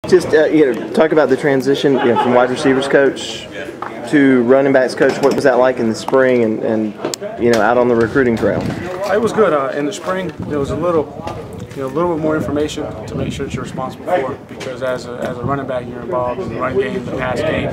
Just talk about the transition from wide receivers coach to running backs coach. What was that like in the spring and out on the recruiting trail? It was good. In the spring, there was a little bit more information to make sure that you're responsible for, because as a running back, you're involved in the run game, the pass game,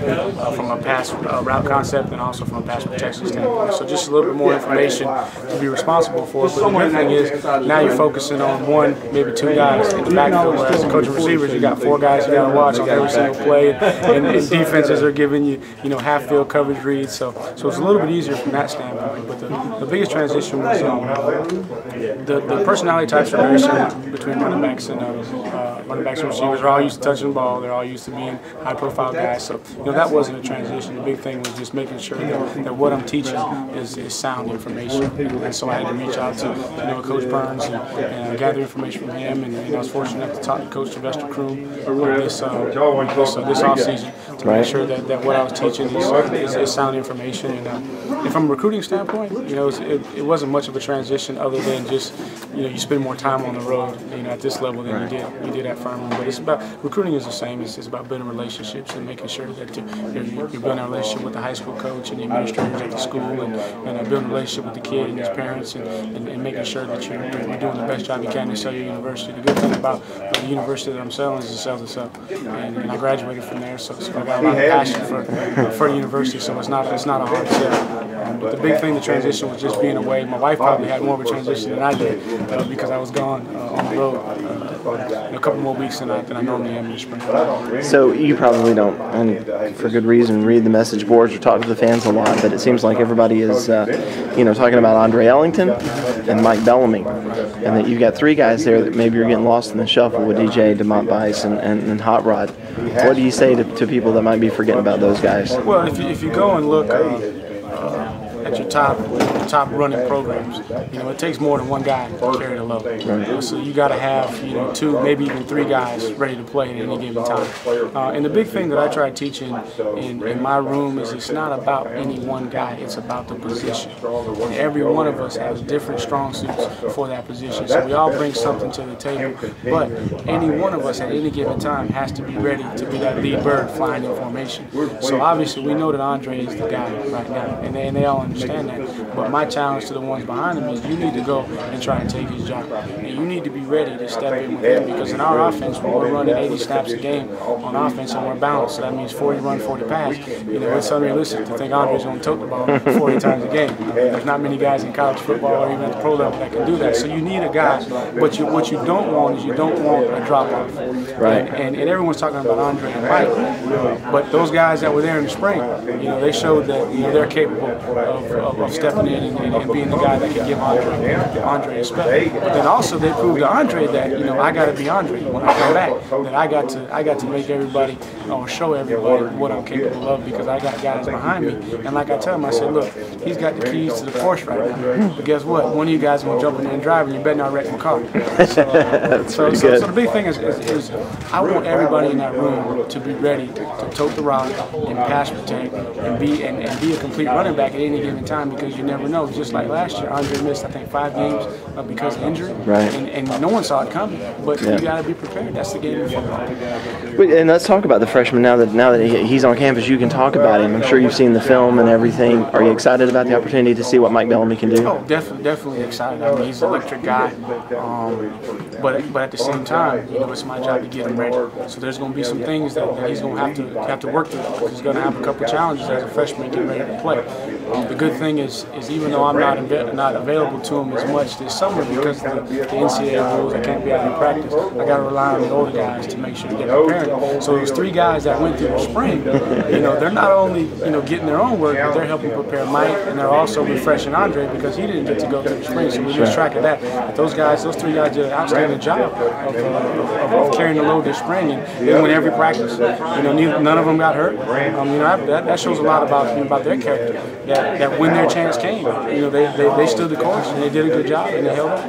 from a pass route concept and also from a pass protection standpoint. So just a little bit more information to be responsible for. But the good thing is now you're focusing on one, maybe two guys in the backfield. Whereas as a coach of receivers, you got four guys you got to watch on every single play, and defenses are giving you half field coverage reads. So it's a little bit easier from that standpoint. But the biggest transition was the personality types are very similar between running backs and receivers. They're all used to touching the ball. They're all used to being high-profile guys. So that wasn't a transition. The big thing was just making sure that what I'm teaching is sound information. And so I had to reach out to Coach Burns and gather information from him. And I was fortunate enough to talk to Coach Sylvester Kroom this offseason to make sure that what I was teaching is sound information. And from a recruiting standpoint, it wasn't much of a transition other than just you spend more time on the road at this level than you did at Furman. But it's about recruiting is the same. It's about building relationships and making sure that you're building a relationship with the high school coach and the administrators at the school, and building a relationship with the kid and his parents, and making sure that you're doing the best job you can to sell your university. The good thing about the university that I'm selling is it sells itself. And I graduated from there, so I got a lot of passion for the university. So it's not a hard sell. But the big thing, the transition, was just being away. My wife probably had more of a transition than I did because I was gone on the road a couple more weeks than I normally am in the spring. So you probably don't, and for good reason, read the message boards or talk to the fans a lot, but it seems like everybody is, talking about Andre Ellington and Mike Bellamy, and that you've got three guys there that maybe you're getting lost in the shuffle with DJ, DeMont Bice, and Hot Rod. What do you say to people that might be forgetting about those guys? Well, if you go and look at your top running programs, it takes more than one guy to carry the load. Right. So you got to have two, maybe even three guys ready to play at any given time. And the big thing that I try teaching in my room is it's not about any one guy, it's about the position. And every one of us has different strong suits for that position. So we all bring something to the table, but any one of us at any given time has to be ready to be that lead bird flying in formation. So obviously we know that Andre is the guy right now, and they all understand that. But my challenge to the ones behind him is you need to go and try and take his job. And you need to be ready to step in with him, because in our offense, when we're running 80 snaps a game on offense and we're balanced, so that means 40 run, 40 pass, it's unrealistic to think Andre's going to tote the ball 40 times a game. There's not many guys in college football or even at the pro level that can do that. So you need a guy, but what you don't want is you don't want a drop-off. Right. And everyone's talking about Andre and Mike, but those guys that were there in the spring, they showed that they're capable of stepping in and being the guy that can give Andre a spell. But then also they proved to Andre that I got to be Andre when I come back. That I got to make everybody or show everybody what I'm capable of, because I got guys behind me. And like I tell him, I said, look, he's got the keys to the Porsche right now. But guess what? One of you guys is going to jump in there and drive, and you better not wreck my car. So the big thing is I want everybody in that room to be ready to tote the rock and pass protect and be a complete running back at any given time, because you never know. Just like last year, Andre missed, I think, 5 games because of injury, right. And no one saw it coming. But you got to be prepared. That's the game of football. And let's talk about the freshman. Now that he's on campus, you can talk about him. I'm sure you've seen the film and everything. Are you excited about the opportunity to see what Mike Bellamy can do? Oh, definitely excited. I mean, he's an electric guy. But at the same time, it's my job to get him ready. So there's going to be some things that he's going to have to work through, because he's going to have a couple challenges as a freshman getting ready to play. The good thing is even though I'm not available to him as much this summer because of the NCAA rules, I can't be out in practice. I got to rely on the older guys to make sure to get prepared. So those 3 guys that went through the spring, they're not only getting their own work, but they're helping prepare Mike, and they're also refreshing Andre because he didn't get to go through the spring. So we lose track of that. But those 3 guys did an outstanding job of carrying the load this spring, and they won every practice. None of them got hurt. That shows a lot about their character. That when their chance came, they stood the course and they did a good job and they held up.